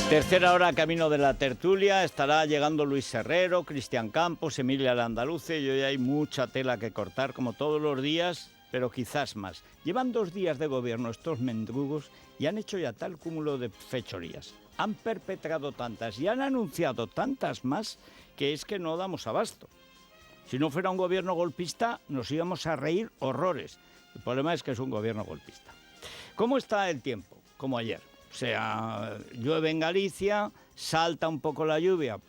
Tercera hora camino de la tertulia, estará llegando Luis Herrero, Cristian Campos, Emilia Landaluce y hoy hay mucha tela que cortar como todos los días, pero quizás más. Llevan 2 días de gobierno estos mendrugos y han hecho ya tal cúmulo de fechorías. Han perpetrado tantas y han anunciado tantas más que es que no damos abasto. Si no fuera un gobierno golpista nos íbamos a reír horrores. El problema es que es un gobierno golpista. ¿Cómo está el tiempo? Como ayer. O sea, llueve en Galicia, salta un poco la lluvia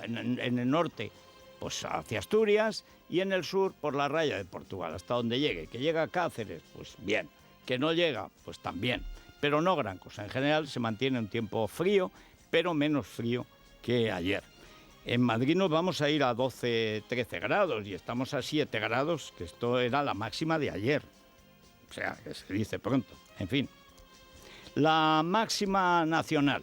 en el norte, pues hacia Asturias, y en el sur por la raya de Portugal, hasta donde llegue. Que llega a Cáceres, pues bien. Que no llega, pues también. Pero no gran cosa. En general se mantiene un tiempo frío, pero menos frío que ayer. En Madrid nos vamos a ir a 12, 13 grados y estamos a 7 grados, que esto era la máxima de ayer. O sea, que se dice pronto. En fin. La máxima nacional,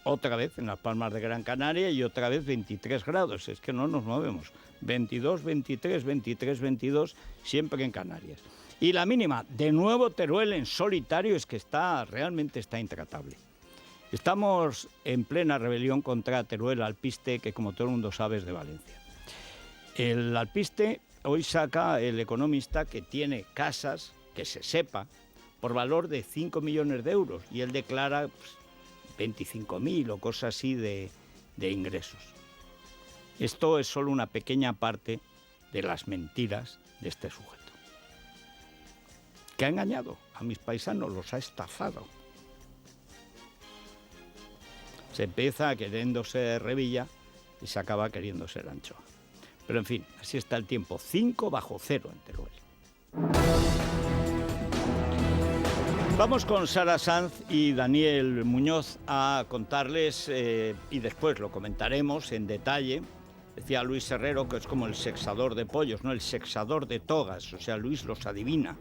otra vez en las Palmas de Gran Canaria y otra vez 23 grados, es que no nos movemos, 22, 23, 23, 22, siempre en Canarias. Y la mínima, de nuevo Teruel en solitario, es que realmente está intratable. Estamos en plena rebelión contra Teruel Alpiste, que como todo el mundo sabe es de Valencia. El Alpiste hoy saca el Economista que tiene casas, que se sepa, por valor de 5 millones de euros y él declara 25.000 o cosas así de ingresos. Esto es solo una pequeña parte de las mentiras de este sujeto, que ha engañado a mis paisanos, los ha estafado. Se empieza queriendo ser Revilla y se acaba queriendo ser Anchoa. Pero en fin, así está el tiempo, 5 bajo cero en Teruel. Vamos con Sara Sanz y Daniel Muñoz a contarles, y después lo comentaremos en detalle. Decía Luis Herrero que es como el sexador de pollos, no el sexador de togas. O sea, Luis los adivina,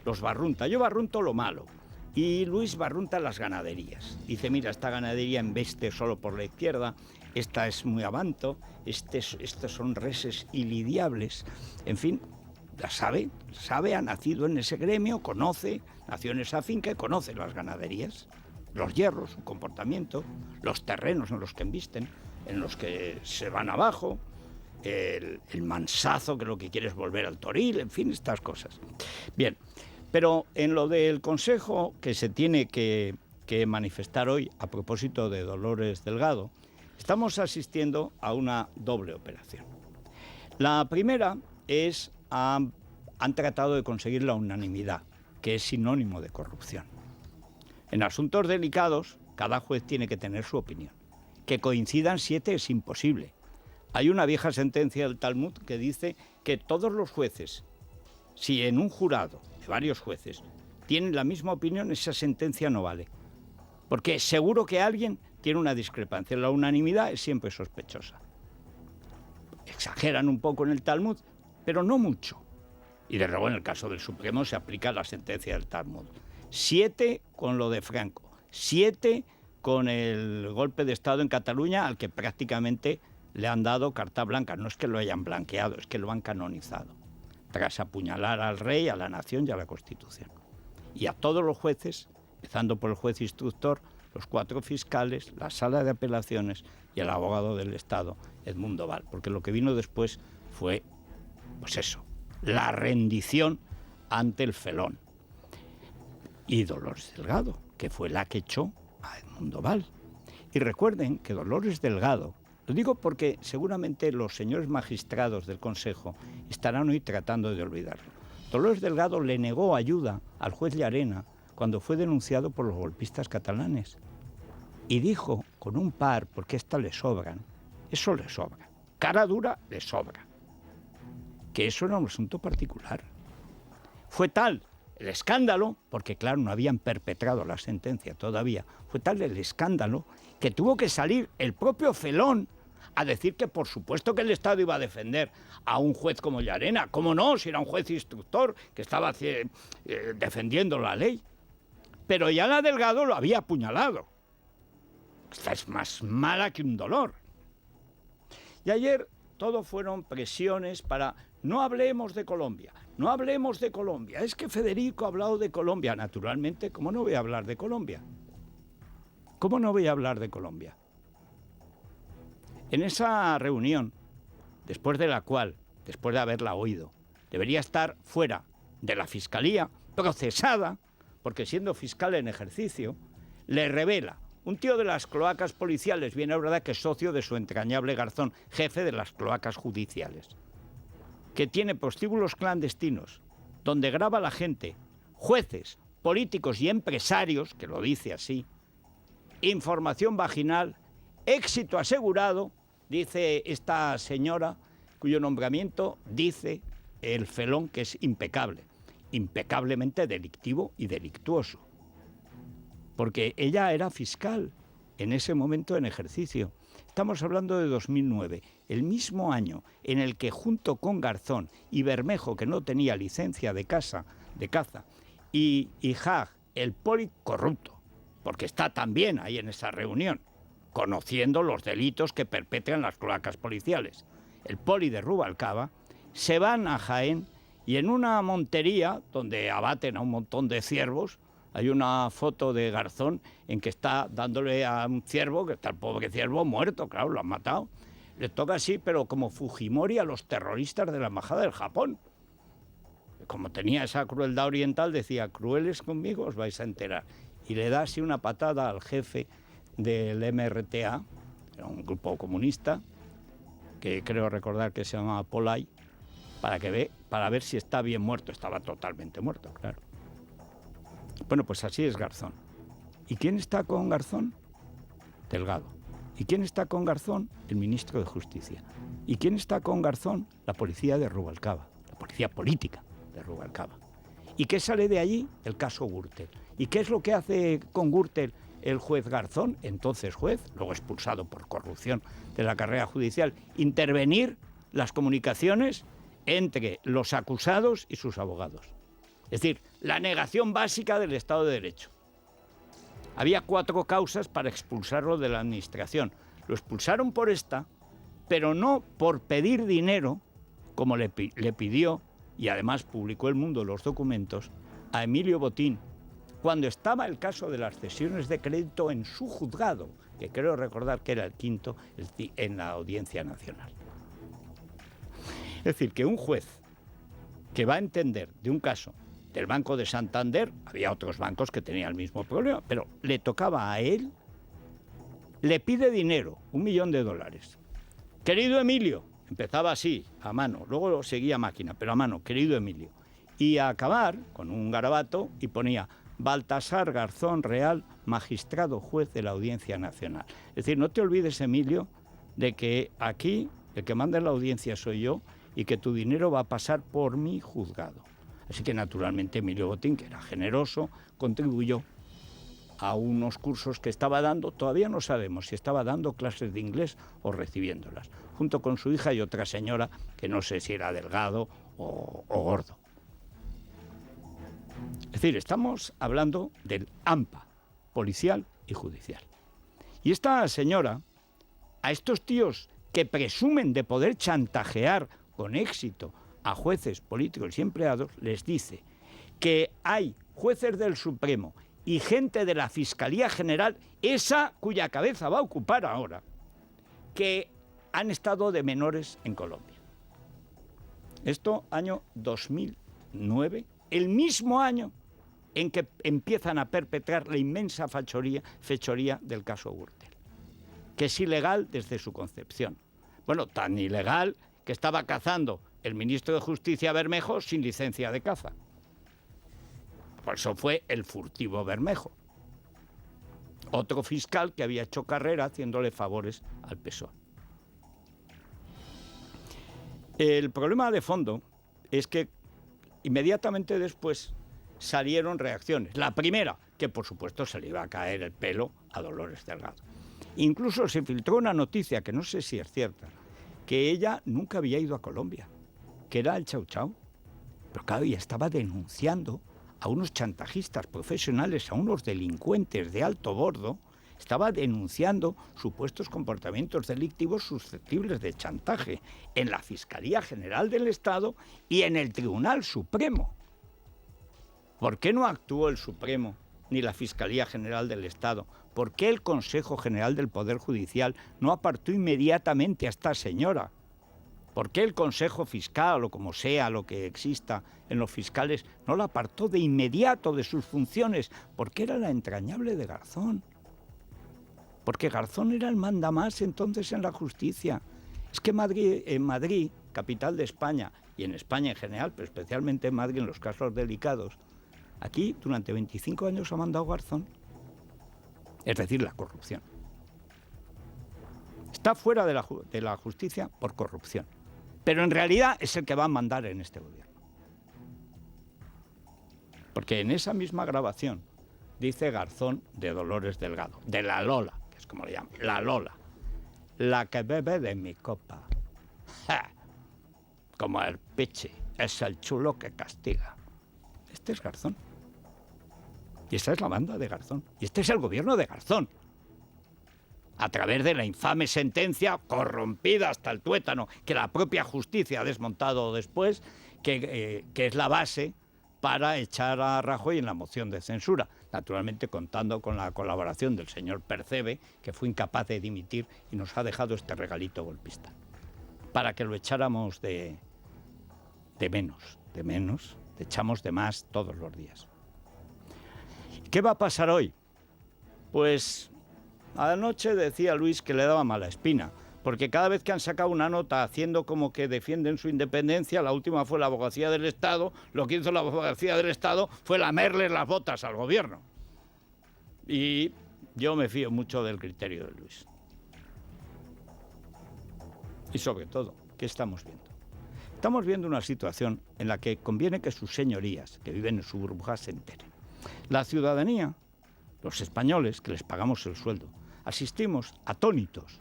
los barrunta. Yo barrunto lo malo y Luis barrunta las ganaderías. Dice, mira, esta ganadería embeste solo por la izquierda, esta es muy avanto, estos son reses ilidiables. En fin, la sabe, ha nacido en ese gremio, conoce, nació en esa finca y conoce las ganaderías, los hierros, su comportamiento, los terrenos en los que embisten, en los que se van abajo, el mansazo que lo que quiere es volver al toril, en fin, estas cosas. Bien, pero en lo del consejo que se tiene que manifestar hoy a propósito de Dolores Delgado, estamos asistiendo a una doble operación. La primera es han tratado de conseguir la unanimidad, que es sinónimo de corrupción. En asuntos delicados, cada juez tiene que tener su opinión. Que coincidan 7 es imposible. Hay una vieja sentencia del Talmud que dice que todos los jueces, si en un jurado de varios jueces tienen la misma opinión, esa sentencia no vale. Porque seguro que alguien tiene una discrepancia. La unanimidad es siempre sospechosa. Exageran un poco en el Talmud, pero no mucho. Y de luego en el caso del Supremo se aplica la sentencia del Talmud. 7 con lo de Franco, 7 con el golpe de Estado en Cataluña, al que prácticamente le han dado carta blanca. No es que lo hayan blanqueado, es que lo han canonizado, tras apuñalar al rey, a la nación y a la Constitución. Y a todos los jueces, empezando por el juez instructor, los 4 fiscales, la sala de apelaciones y el abogado del Estado, Edmundo Val, porque lo que vino después fue, pues eso, la rendición ante el felón. Y Dolores Delgado, que fue la que echó a Edmundo Val. Y recuerden que Dolores Delgado, lo digo porque seguramente los señores magistrados del Consejo estarán hoy tratando de olvidarlo. Dolores Delgado le negó ayuda al juez Llarena cuando fue denunciado por los golpistas catalanes. Y dijo, con un par, porque estas le sobran, eso le sobra, cara dura le sobra, que eso era un asunto particular. Fue tal el escándalo, porque claro, no habían perpetrado la sentencia todavía, fue tal el escándalo que tuvo que salir el propio felón a decir que por supuesto que el Estado iba a defender a un juez como Llarena. ¿Cómo no? Si era un juez instructor que estaba defendiendo la ley. Pero ya la Delgado lo había apuñalado. Esta es más mala que un dolor. Y ayer todo fueron presiones para no hablemos de Colombia, no hablemos de Colombia. Es que Federico ha hablado de Colombia. Naturalmente, ¿cómo no voy a hablar de Colombia? ¿Cómo no voy a hablar de Colombia? En esa reunión, después de la cual, después de haberla oído, debería estar fuera de la Fiscalía, procesada, porque siendo fiscal en ejercicio, le revela un tío de las cloacas policiales, bien es verdad que es socio de su entrañable Garzón, jefe de las cloacas judiciales, que tiene prostíbulos clandestinos, donde graba la gente, jueces, políticos y empresarios, que lo dice así, información vaginal, éxito asegurado, dice esta señora, cuyo nombramiento dice el felón que es impecable, impecablemente delictivo y delictuoso. Porque ella era fiscal en ese momento en ejercicio. Estamos hablando de 2009, el mismo año en el que junto con Garzón y Bermejo, que no tenía licencia de caza, y Haag, el poli corrupto, porque está también ahí en esa reunión, conociendo los delitos que perpetran las cloacas policiales. El poli de Rubalcaba, se van a Jaén y en una montería donde abaten a un montón de ciervos, hay una foto de Garzón en que está dándole a un ciervo, que está el pobre ciervo muerto, claro, lo han matado. Le toca así, pero como Fujimori a los terroristas de la embajada del Japón. Como tenía esa crueldad oriental, decía, crueles conmigo os vais a enterar. Y le da así una patada al jefe del MRTA, era un grupo comunista, que creo recordar que se llamaba Polay, para ver si está bien muerto. Estaba totalmente muerto, claro. Bueno, pues así es Garzón. ¿Y quién está con Garzón? Delgado. ¿Y quién está con Garzón? El ministro de Justicia. ¿Y quién está con Garzón? La policía de Rubalcaba, la policía política de Rubalcaba. ¿Y qué sale de allí? El caso Gürtel. ¿Y qué es lo que hace con Gürtel el juez Garzón, entonces juez, luego expulsado por corrupción de la carrera judicial? Intervenir las comunicaciones entre los acusados y sus abogados. Es decir, la negación básica del Estado de Derecho. Había 4 causas para expulsarlo de la administración. Lo expulsaron por esta, pero no por pedir dinero, como le pidió, y además publicó El Mundo los documentos, a Emilio Botín, cuando estaba el caso de las cesiones de crédito en su juzgado, que creo recordar que era el 5º en la Audiencia Nacional. Es decir, que un juez que va a entender de un caso del Banco de Santander, había otros bancos que tenían el mismo problema, pero le tocaba a él, le pide dinero, $1 millón. Querido Emilio, empezaba así, a mano, luego seguía a máquina, pero a mano, querido Emilio. Y a acabar con un garabato y ponía Baltasar Garzón Real, magistrado juez de la Audiencia Nacional. Es decir, no te olvides, Emilio, de que aquí el que manda en la audiencia soy yo y que tu dinero va a pasar por mi juzgado. Así que, naturalmente, Emilio Botín, que era generoso, contribuyó a unos cursos que estaba dando, todavía no sabemos si estaba dando clases de inglés o recibiéndolas, junto con su hija y otra señora, que no sé si era delgado o gordo. Es decir, estamos hablando del AMPA, policial y judicial. Y esta señora, a estos tíos que presumen de poder chantajear con éxito a jueces, políticos y empleados, les dice que hay jueces del Supremo y gente de la Fiscalía General, esa cuya cabeza va a ocupar ahora, que han estado de menores en Colombia. Esto año 2009, el mismo año en que empiezan a perpetrar la inmensa fechoría del caso Gürtel, que es ilegal desde su concepción. Bueno, tan ilegal que estaba cazando el ministro de Justicia Bermejo sin licencia de caza. Por eso fue el furtivo Bermejo. Otro fiscal que había hecho carrera haciéndole favores al PSOE. El problema de fondo es que inmediatamente después salieron reacciones. La primera, que por supuesto se le iba a caer el pelo a Dolores Delgado. Incluso se filtró una noticia, que no sé si es cierta, que ella nunca había ido a Colombia, que era el Chau Chau. Pero claro, ella estaba denunciando a unos chantajistas profesionales, a unos delincuentes de alto bordo, estaba denunciando supuestos comportamientos delictivos susceptibles de chantaje en la Fiscalía General del Estado y en el Tribunal Supremo. ¿Por qué no actuó el Supremo ni la Fiscalía General del Estado? ¿por qué el Consejo General del Poder Judicial no apartó inmediatamente a esta señora? ¿Por qué el Consejo Fiscal, o como sea lo que exista en los fiscales, no la apartó de inmediato de sus funciones? Porque era la entrañable de Garzón. Porque Garzón era el mandamás entonces en la justicia. Es que en Madrid, capital de España, y en España en general, pero especialmente en Madrid en los casos delicados, aquí durante 25 años ha mandado Garzón. Es decir, la corrupción. Está fuera de la justicia por corrupción. Pero en realidad es el que va a mandar en este gobierno. Porque en esa misma grabación dice Garzón de Dolores Delgado, de la Lola, que es como le llaman, la Lola, la que bebe de mi copa. ¡Ja! Como el pichi, es el chulo que castiga. Este es Garzón. Y esta es la banda de Garzón. Y este es el gobierno de Garzón. A través de la infame sentencia, corrompida hasta el tuétano, que la propia justicia ha desmontado después, que es la base para echar a Rajoy en la moción de censura. Naturalmente contando con la colaboración del señor Percebe, que fue incapaz de dimitir y nos ha dejado este regalito golpista. Para que lo echáramos de menos, le echamos de más todos los días. ¿Qué va a pasar hoy? Pues anoche decía Luis que le daba mala espina, porque cada vez que han sacado una nota haciendo como que defienden su independencia, la última fue la Abogacía del Estado, lo que hizo la Abogacía del Estado fue lamerle las botas al gobierno. Y yo me fío mucho del criterio de Luis. Y sobre todo, ¿qué estamos viendo? Estamos viendo una situación en la que conviene que sus señorías, que viven en su burbuja, se enteren. La ciudadanía, los españoles, que les pagamos el sueldo, asistimos atónitos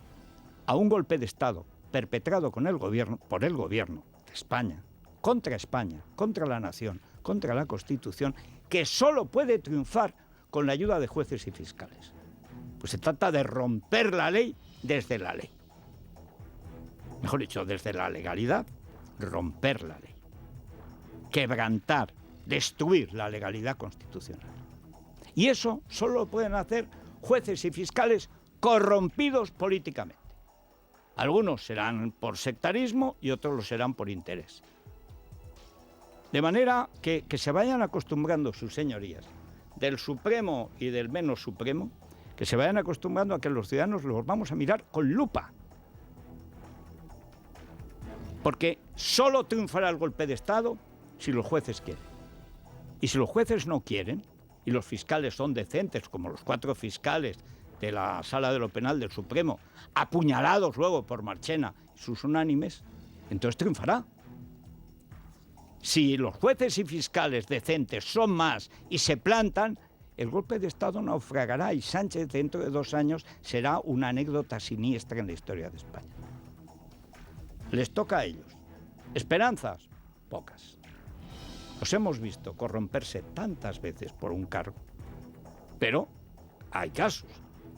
a un golpe de Estado perpetrado por el gobierno de España, contra la nación, contra la Constitución, que solo puede triunfar con la ayuda de jueces y fiscales. Pues se trata de romper la ley desde la ley. Mejor dicho, desde la legalidad, romper la ley. Quebrantar, destruir la legalidad constitucional. Y eso solo lo pueden hacer jueces y fiscales corrompidos políticamente. Algunos serán por sectarismo y otros lo serán por interés. De manera que se vayan acostumbrando sus señorías, del Supremo y del menos Supremo, que se vayan acostumbrando a que los ciudadanos los vamos a mirar con lupa. Porque solo triunfará el golpe de Estado si los jueces quieren. Y si los jueces no quieren, y los fiscales son decentes, como los 4 fiscales de la Sala de lo Penal del Supremo, apuñalados luego por Marchena y sus unánimes, entonces triunfará. Si los jueces y fiscales decentes son más y se plantan, el golpe de Estado naufragará y Sánchez dentro de 2 años será una anécdota siniestra en la historia de España. Les toca a ellos. ¿Esperanzas? Pocas. Los hemos visto corromperse tantas veces por un cargo. Pero hay casos.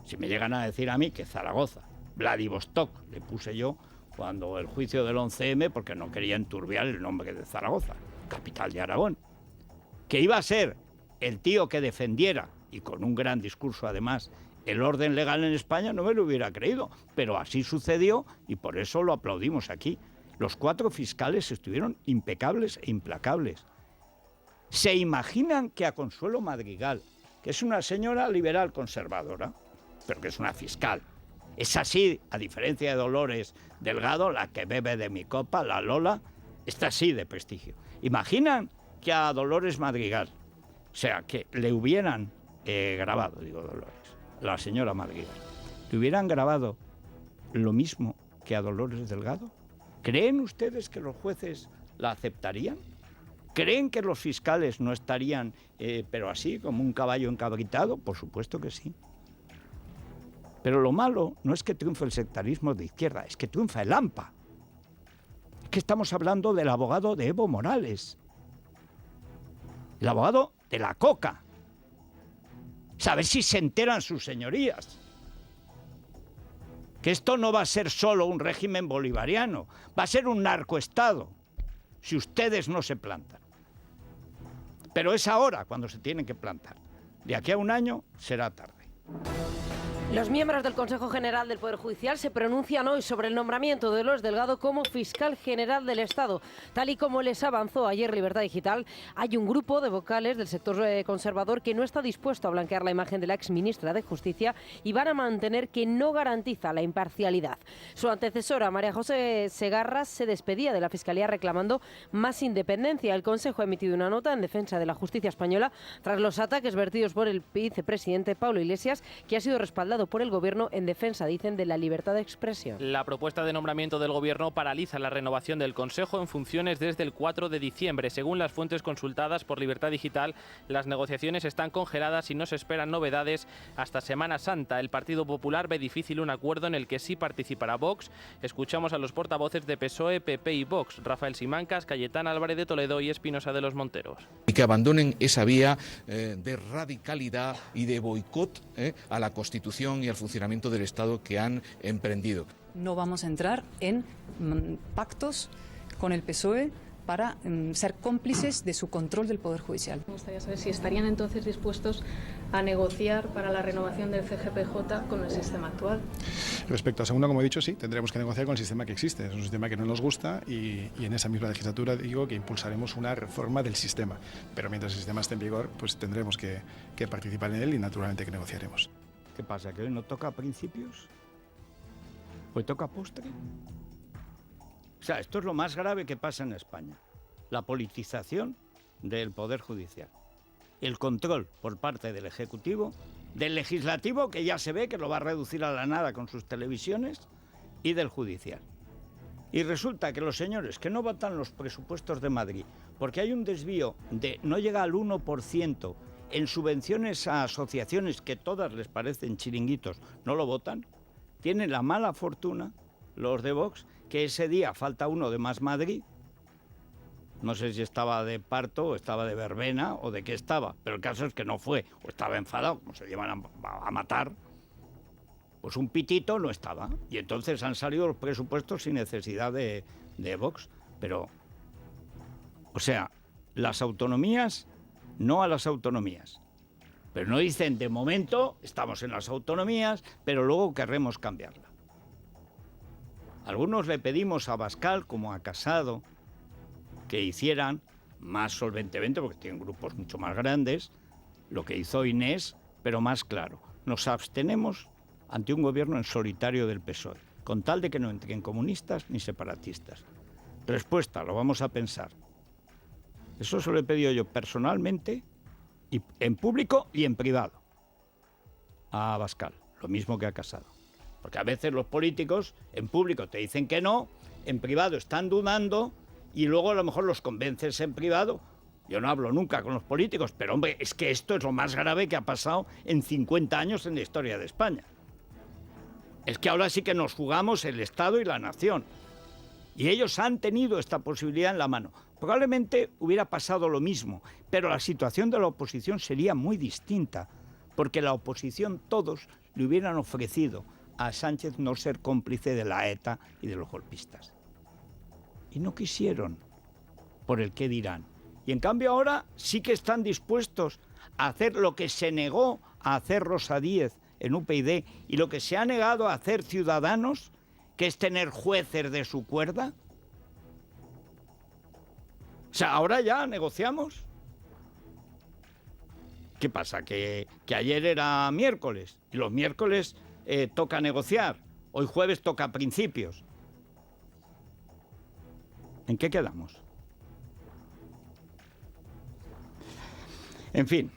Si me llegan a decir a mí que Zaragoza, Vladivostok, le puse yo cuando el juicio del 11M, porque no quería enturbiar el nombre de Zaragoza, capital de Aragón, que iba a ser el tío que defendiera, y con un gran discurso además, el orden legal en España, no me lo hubiera creído. Pero así sucedió y por eso lo aplaudimos aquí. Los 4 fiscales estuvieron impecables e implacables. ¿Se imaginan que a Consuelo Madrigal, que es una señora liberal conservadora, pero que es una fiscal, es así, a diferencia de Dolores Delgado, la que bebe de mi copa, la Lola, está así de prestigio? ¿Imaginan que a Dolores Madrigal, o sea, que le hubieran grabado, digo Dolores, la señora Madrigal, le hubieran grabado lo mismo que a Dolores Delgado? ¿Creen ustedes que los jueces la aceptarían? ¿Creen que los fiscales no estarían, pero así, como un caballo encabritado? Por supuesto que sí. Pero lo malo no es que triunfe el sectarismo de izquierda, es que triunfa el AMPA. Es que estamos hablando del abogado de Evo Morales, el abogado de la coca. Saber si se enteran sus señorías. Que esto no va a ser solo un régimen bolivariano, va a ser un narcoestado, si ustedes no se plantan. Pero es ahora cuando se tienen que plantar. De aquí a un año será tarde. Los miembros del Consejo General del Poder Judicial se pronuncian hoy sobre el nombramiento de Dolores Delgado como fiscal general del Estado. Tal y como les avanzó ayer Libertad Digital, hay un grupo de vocales del sector conservador que no está dispuesto a blanquear la imagen de la exministra de Justicia y van a mantener que no garantiza la imparcialidad. Su antecesora, María José Segarra, se despedía de la Fiscalía reclamando más independencia. El Consejo ha emitido una nota en defensa de la justicia española tras los ataques vertidos por el vicepresidente Pablo Iglesias, que ha sido respaldado por el Gobierno en defensa, dicen, de la libertad de expresión. La propuesta de nombramiento del Gobierno paraliza la renovación del Consejo en funciones desde el 4 de diciembre. Según las fuentes consultadas por Libertad Digital, las negociaciones están congeladas y no se esperan novedades hasta Semana Santa. El Partido Popular ve difícil un acuerdo en el que sí participará Vox. Escuchamos a los portavoces de PSOE, PP y Vox, Rafael Simancas, Cayetana Álvarez de Toledo y Espinosa de los Monteros. Y que abandonen esa vía de radicalidad y de boicot a la Constitución y al funcionamiento del Estado que han emprendido. No vamos a entrar en pactos con el PSOE para ser cómplices de su control del Poder Judicial. Me gustaría saber si estarían entonces dispuestos a negociar para la renovación del CGPJ con el sistema actual. Respecto a segundo, como he dicho, sí, tendremos que negociar con el sistema que existe. Es un sistema que no nos gusta y en esa misma legislatura digo que impulsaremos una reforma del sistema. Pero mientras el sistema esté en vigor, pues tendremos que participar en él y naturalmente que negociaremos. ¿Qué pasa? ¿Que hoy no toca principios? ¿Hoy toca postre? O sea, esto es lo más grave que pasa en España. La politización del Poder Judicial. El control por parte del Ejecutivo, del Legislativo, que ya se ve que lo va a reducir a la nada con sus televisiones, y del Judicial. Y resulta que los señores que no votan los presupuestos de Madrid, porque hay un desvío de no llega al 1%, en subvenciones a asociaciones que todas les parecen chiringuitos, no lo votan, tienen la mala fortuna, los de Vox, que ese día falta uno de Más Madrid, no sé si estaba de parto o estaba de verbena o de qué estaba, pero el caso es que no fue, o estaba enfadado, como se llevan a matar, pues un pitito no estaba, y entonces han salido los presupuestos sin necesidad de Vox, pero, o sea, las autonomías... No a las autonomías. Pero no dicen, de momento estamos en las autonomías, pero luego querremos cambiarla. Algunos le pedimos a Abascal, como a Casado, que hicieran más solventemente, porque tienen grupos mucho más grandes, lo que hizo Inés, pero más claro. Nos abstenemos ante un gobierno en solitario del PSOE, con tal de que no entren comunistas ni separatistas. Respuesta, lo vamos a pensar. Eso se lo he pedido yo personalmente, y en público y en privado, a Abascal, lo mismo que a Casado. Porque a veces los políticos en público te dicen que no, en privado están dudando y luego a lo mejor los convences en privado. Yo no hablo nunca con los políticos, pero hombre, es que esto es lo más grave que ha pasado en 50 años en la historia de España. Es que ahora sí que nos jugamos el Estado y la nación. Y ellos han tenido esta posibilidad en la mano. Probablemente hubiera pasado lo mismo, pero la situación de la oposición sería muy distinta, porque la oposición todos le hubieran ofrecido a Sánchez no ser cómplice de la ETA y de los golpistas. Y no quisieron, por el qué dirán. Y en cambio ahora sí que están dispuestos a hacer lo que se negó a hacer Rosa Díez en UPyD y lo que se ha negado a hacer Ciudadanos, que es tener jueces de su cuerda. O sea, ahora ya negociamos. ¿Qué pasa? Que ayer era miércoles y los miércoles toca negociar. Hoy jueves toca principios. ¿En qué quedamos? En fin,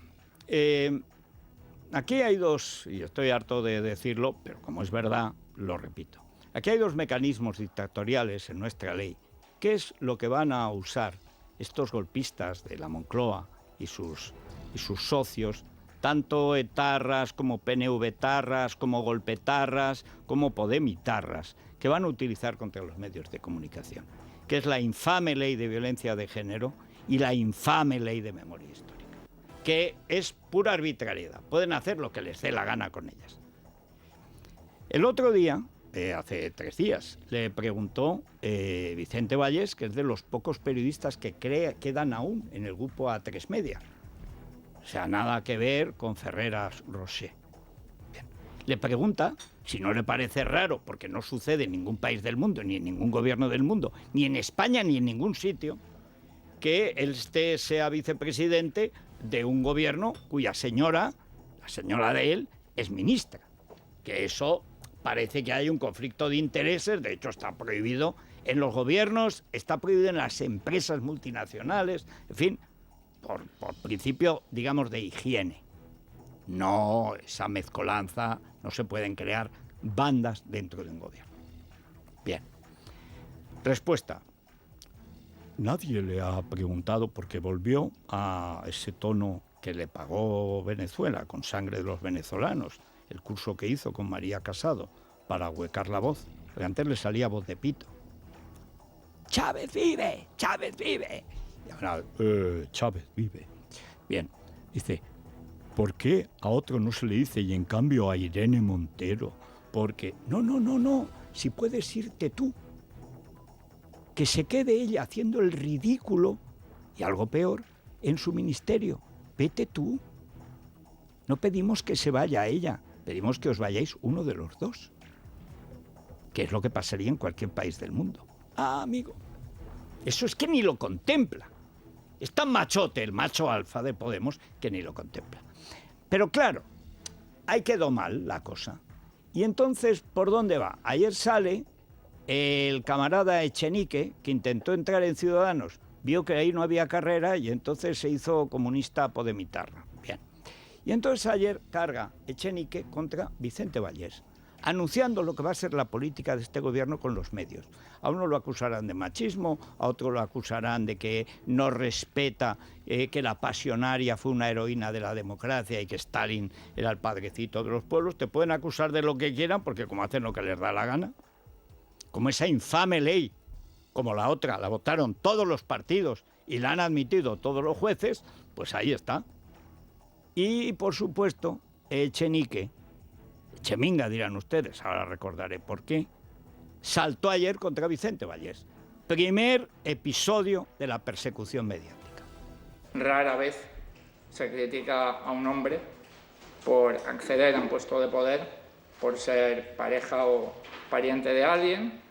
aquí hay dos, y estoy harto de decirlo, pero como es verdad, lo repito. Aquí hay dos mecanismos dictatoriales en nuestra ley. ¿Qué es lo que van a usar estos golpistas de la Moncloa y sus socios, tanto etarras como PNV-tarras, como golpetarras, como podemitarras, que van a utilizar contra los medios de comunicación? Que es la infame ley de violencia de género y la infame ley de memoria histórica, que es pura arbitrariedad. Pueden hacer lo que les dé la gana con ellas. El otro día, hace 3 días, le preguntó Vicente Vallés, que es de los pocos periodistas que quedan aún en el grupo A3 Media. O sea, nada que ver con Ferreras Rocher. le pregunta si no le parece raro, porque no sucede en ningún país del mundo, ni en ningún gobierno del mundo, ni en España, ni en ningún sitio, que él sea vicepresidente de un gobierno cuya señora, la señora de él, es ministra. Que eso parece que hay un conflicto de intereses, de hecho está prohibido en los gobiernos, está prohibido en las empresas multinacionales, en fin, por principio, digamos, de higiene. No, esa mezcolanza, no se pueden crear bandas dentro de un gobierno. Bien. Respuesta. Nadie le ha preguntado porque volvió a ese tono que le pagó Venezuela con sangre de los venezolanos, el curso que hizo con María Casado para ahuecar la voz, porque antes le salía voz de pito. ¡Chávez vive! ¡Chávez vive! Y ahora, Chávez vive. Bien, dice, ¿por qué a otro no se le dice y en cambio a Irene Montero? Porque, no, si puedes irte tú. Que se quede ella haciendo el ridículo, y algo peor, en su ministerio. Vete tú. No pedimos que se vaya ella, pedimos que os vayáis uno de los dos. Que es lo que pasaría en cualquier país del mundo. Ah, amigo, eso es que ni lo contempla. Es tan machote el macho alfa de Podemos que ni lo contempla. Pero claro, ahí quedó mal la cosa. Y entonces, ¿por dónde va? Ayer sale el camarada Echenique, que intentó entrar en Ciudadanos, vio que ahí no había carrera y entonces se hizo comunista podemitarra. Bien. Y entonces ayer carga Echenique contra Vicente Vallés, anunciando lo que va a ser la política de este gobierno con los medios. A uno lo acusarán de machismo, a otro lo acusarán de que no respeta que la pasionaria fue una heroína de la democracia y que Stalin era el padrecito de los pueblos. Te pueden acusar de lo que quieran porque como hacen lo que les da la gana, como esa infame ley, como la otra, la votaron todos los partidos y la han admitido todos los jueces, pues ahí está. Y, por supuesto, Echenique, Cheminga dirán ustedes, ahora recordaré por qué, saltó ayer contra Vicente Vallés. Primer episodio de la persecución mediática. Rara vez se critica a un hombre por acceder a un puesto de poder, por ser pareja o pariente de alguien,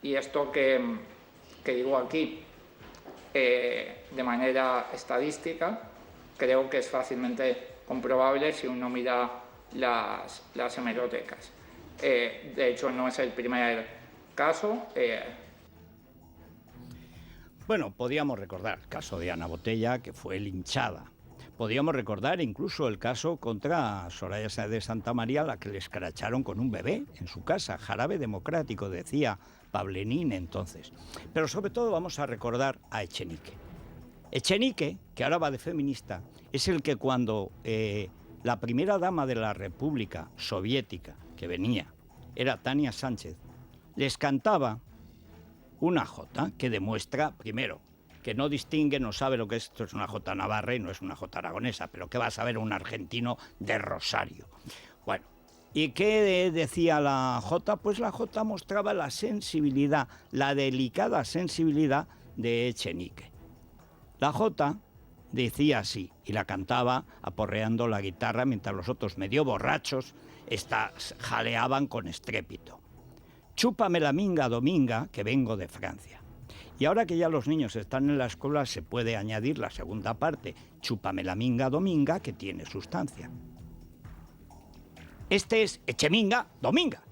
y esto que digo aquí de manera estadística, creo que es fácilmente comprobable si uno mira las hemerotecas. De hecho, no es el primer caso. Bueno, podíamos recordar el caso de Ana Botella, que fue linchada. Podíamos recordar incluso el caso contra Soraya Sáenz de Santamaría, la que le escracharon con un bebé en su casa. Jarabe democrático, decía Pablenín entonces. Pero sobre todo vamos a recordar a Echenique. Echenique, que ahora va de feminista, es el que cuando la primera dama de la República Soviética, que venía, era Tania Sánchez, les cantaba una jota que demuestra, primero, que no distingue, no sabe lo que es, esto es una jota navarra y no es una jota aragonesa, pero ¿qué va a saber un argentino de Rosario? Bueno, ¿y qué decía la jota? Pues la jota mostraba la sensibilidad, la delicada sensibilidad de Echenique. La jota decía así, y la cantaba aporreando la guitarra mientras los otros medio borrachos jaleaban con estrépito. Chúpame la minga, Dominga, que vengo de Francia. Y ahora que ya los niños están en la escuela se puede añadir la segunda parte, chúpame la minga, Dominga, que tiene sustancia. Este es Echeminga, Dominga.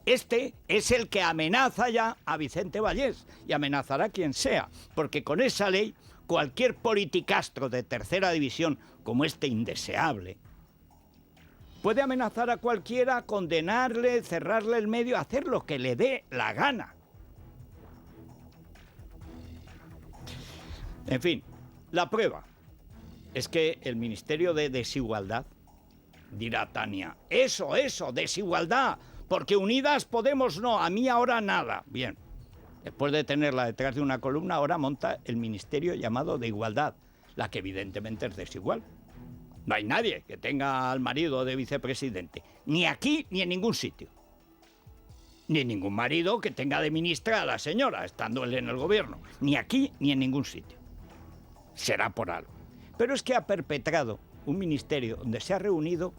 Este es el que amenaza ya a Vicente Vallés y amenazará a quien sea, porque con esa ley cualquier politicastro de tercera división como este indeseable puede amenazar a cualquiera, condenarle, cerrarle el medio, hacer lo que le dé la gana. En fin, la prueba es que el Ministerio de Desigualdad, dirá Tania, eso, desigualdad, porque Unidas Podemos no, a mí ahora nada. Bien, después de tenerla detrás de una columna, ahora monta el ministerio llamado de Igualdad, la que evidentemente es desigual. No hay nadie que tenga al marido de vicepresidente, ni aquí ni en ningún sitio. Ni ningún marido que tenga de ministra a la señora, estando él en el gobierno, ni aquí ni en ningún sitio. Será por algo. Pero es que ha perpetrado un ministerio donde se ha reunido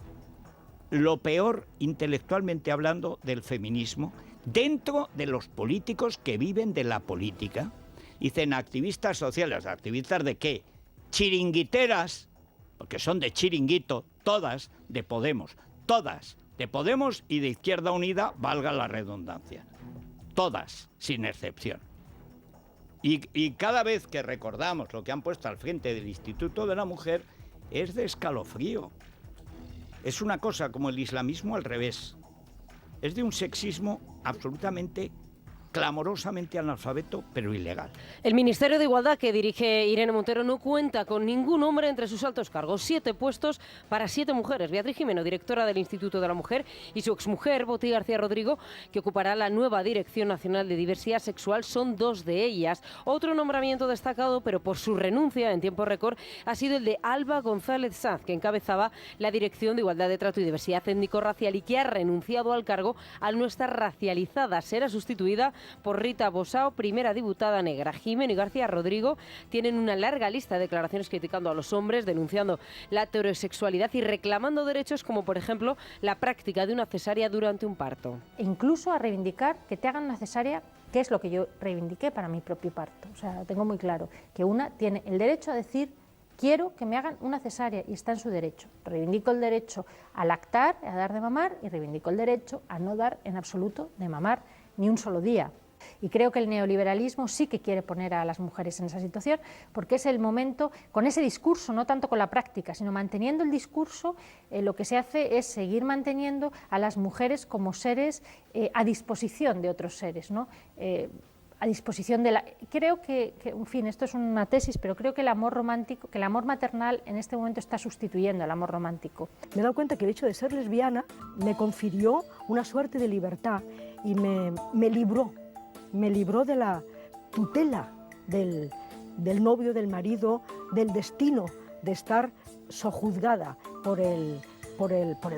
lo peor, intelectualmente hablando, del feminismo dentro de los políticos que viven de la política. Dicen activistas sociales. ¿Activistas de qué? Chiringuiteras, porque son de chiringuito, todas de Podemos. Todas de Podemos y de Izquierda Unida, valga la redundancia. Todas, sin excepción. Y cada vez que recordamos lo que han puesto al frente del Instituto de la Mujer, es de escalofrío. Es una cosa como el islamismo al revés. Es de un sexismo absolutamente, clamorosamente analfabeto, pero ilegal. El Ministerio de Igualdad que dirige Irene Montero no cuenta con ningún hombre entre sus altos cargos. 7 puestos para 7 mujeres. Beatriz Jimeno, directora del Instituto de la Mujer, y su exmujer, Boti García Rodrigo, que ocupará la nueva Dirección Nacional de Diversidad Sexual, son 2 de ellas. Otro nombramiento destacado, pero por su renuncia en tiempo récord, ha sido el de Alba González Sanz, que encabezaba la Dirección de Igualdad de Trato y Diversidad Étnico-Racial y que ha renunciado al cargo al no estar racializada. Será sustituida por Rita Bosao, primera diputada negra. Jimeno y García Rodrigo tienen una larga lista de declaraciones criticando a los hombres, denunciando la heterosexualidad y reclamando derechos como, por ejemplo, la práctica de una cesárea durante un parto. E incluso a reivindicar que te hagan una cesárea, que es lo que yo reivindiqué para mi propio parto. O sea, tengo muy claro que una tiene el derecho a decir: quiero que me hagan una cesárea, y está en su derecho. Reivindico el derecho a lactar, a dar de mamar, y reivindico el derecho a no dar en absoluto de mamar ni un solo día. Y creo que el neoliberalismo sí que quiere poner a las mujeres en esa situación, porque es el momento, con ese discurso, no tanto con la práctica, sino manteniendo el discurso, lo que se hace es seguir manteniendo a las mujeres como seres a disposición de otros seres, ¿no? A disposición de la... Creo que, en fin, esto es una tesis, pero creo que el amor romántico, que el amor maternal en este momento está sustituyendo al amor romántico. Me he dado cuenta que el hecho de ser lesbiana me confirió una suerte de libertad y me libró de la tutela del novio, del marido, del destino de estar sojuzgada por el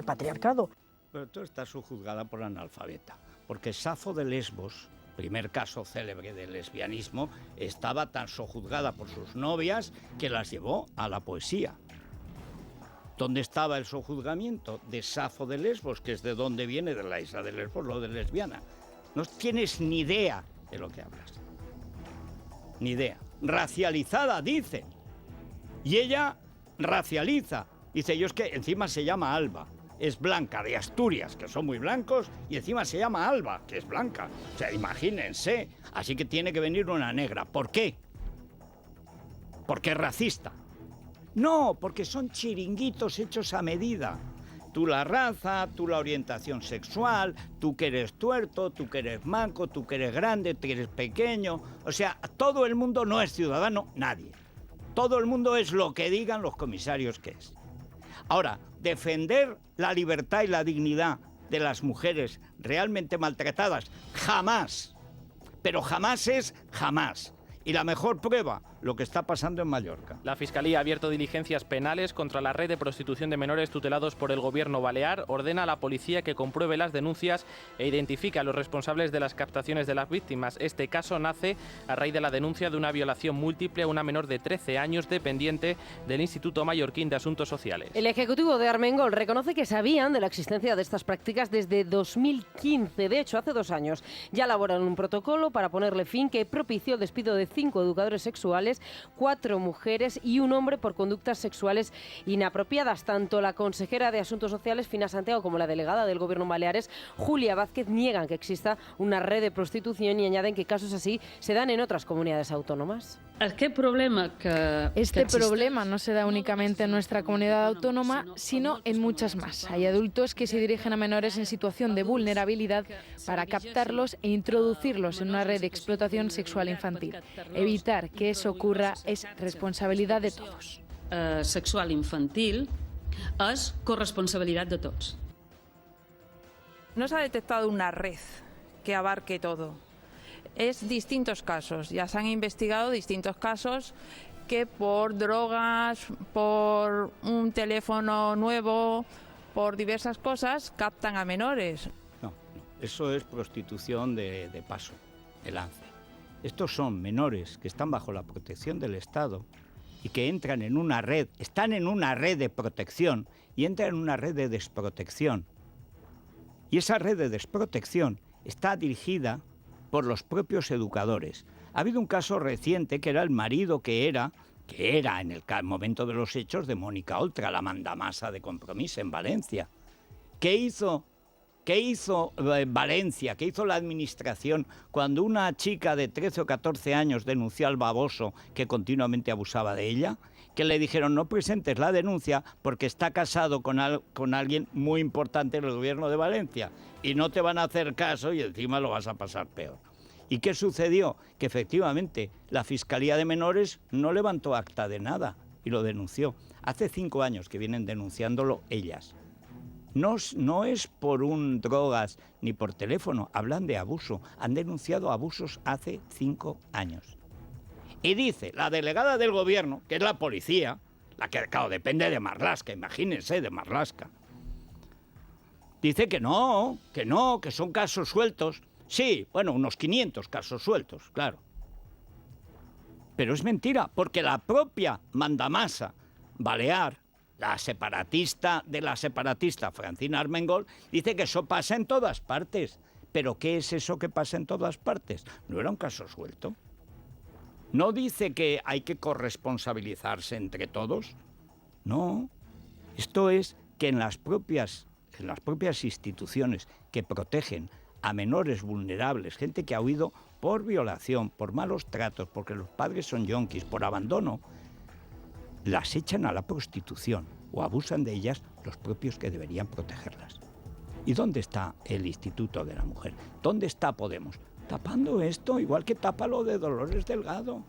patriarcado. Pero tú estás sojuzgada por analfabeta, porque Safo de Lesbos, primer caso célebre del lesbianismo, estaba tan sojuzgada por sus novias que las llevó a la poesía. ¿Dónde estaba el sojuzgamiento de Safo de Lesbos, que es de donde viene, de la isla de Lesbos, lo de lesbiana? No tienes ni idea de lo que hablas. Ni idea. Racializada, dicen. Y ella racializa. Dice, yo es que encima se llama Alba. Es blanca, de Asturias, que son muy blancos, y encima se llama Alba, que es blanca. O sea, imagínense. Así que tiene que venir una negra. ¿Por qué? Porque es racista. No, porque son chiringuitos hechos a medida. Tú la raza, tú la orientación sexual, tú que eres tuerto, tú que eres manco, tú que eres grande, tú que eres pequeño. O sea, todo el mundo no es ciudadano, nadie. Todo el mundo es lo que digan los comisarios que es. Ahora, defender la libertad y la dignidad de las mujeres realmente maltratadas, jamás. Pero jamás es jamás. Y la mejor prueba, lo que está pasando en Mallorca. La Fiscalía ha abierto diligencias penales contra la red de prostitución de menores tutelados por el gobierno balear. Ordena a la policía que compruebe las denuncias e identifique a los responsables de las captaciones de las víctimas. Este caso nace a raíz de la denuncia de una violación múltiple a una menor de 13 años dependiente del Instituto Mallorquín de Asuntos Sociales. El Ejecutivo de Armengol reconoce que sabían de la existencia de estas prácticas desde 2015. De hecho, hace 2 años ya elaboraron un protocolo para ponerle fin que propició el despido de 5 educadores sexuales, 4 mujeres y un hombre por conductas sexuales inapropiadas. Tanto la consejera de Asuntos Sociales, Fina Santiago, como la delegada del Gobierno en Baleares, Julia Vázquez, niegan que exista una red de prostitución y añaden que casos así se dan en otras comunidades autónomas. Este problema no se da únicamente en nuestra comunidad autónoma, sino en muchas más. Hay adultos que se dirigen a menores en situación de vulnerabilidad para captarlos e introducirlos en una red de explotación sexual infantil. Evitar que eso ocurra es responsabilidad de todos. Sexual infantil es corresponsabilidad de todos. No se ha detectado una red que abarque todo. Es distintos casos. Ya se han investigado distintos casos que por drogas, por un teléfono nuevo, por diversas cosas, captan a menores. No, eso es prostitución de paso, el lance. Estos son menores que están bajo la protección del Estado y que entran en una red, están en una red de protección y entran en una red de desprotección. Y esa red de desprotección está dirigida por los propios educadores. Ha habido un caso reciente que era el marido que era en el momento de los hechos de Mónica Oltra, la mandamasa de Compromís en Valencia. ¿Qué hizo Valencia? ¿Qué hizo la administración cuando una chica de 13 o 14 años denunció al baboso que continuamente abusaba de ella? Que le dijeron no presentes la denuncia porque está casado con alguien muy importante en el gobierno de Valencia y no te van a hacer caso y encima lo vas a pasar peor. ¿Y qué sucedió? Que efectivamente la Fiscalía de Menores no levantó acta de nada y lo denunció. Hace 5 años que vienen denunciándolo ellas. No es por drogas ni por teléfono, hablan de abuso. Han denunciado abusos hace 5 años. Y dice la delegada del gobierno, que es la policía, la que, claro, depende de Marlaska, imagínense, de Marlaska. Dice que no, que son casos sueltos. Sí, bueno, unos 500 casos sueltos, claro. Pero es mentira, porque la propia mandamasa balear, la separatista de la separatista, Francina Armengol, dice que eso pasa en todas partes. ¿Pero qué es eso que pasa en todas partes? ¿No era un caso suelto? ¿No dice que hay que corresponsabilizarse entre todos? No. Esto es que en las propias instituciones que protegen a menores vulnerables, gente que ha huido por violación, por malos tratos, porque los padres son yonkis, por abandono, las echan a la prostitución o abusan de ellas los propios que deberían protegerlas. ¿Y dónde está el Instituto de la Mujer? ¿Dónde está Podemos? Tapando esto, igual que tapa lo de Dolores Delgado.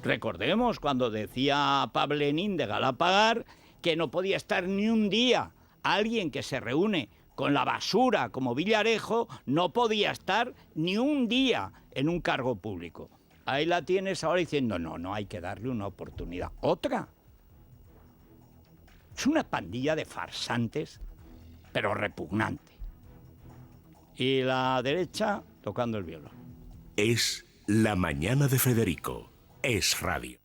Recordemos cuando decía Pablenín de Galapagar que no podía estar ni un día alguien que se reúne con la basura como Villarejo, no podía estar ni un día en un cargo público. Ahí la tienes ahora diciendo, no, hay que darle una oportunidad. ¿Otra? Es una pandilla de farsantes, pero repugnante. Y la derecha tocando el violón. Es La Mañana de Federico. Es radio.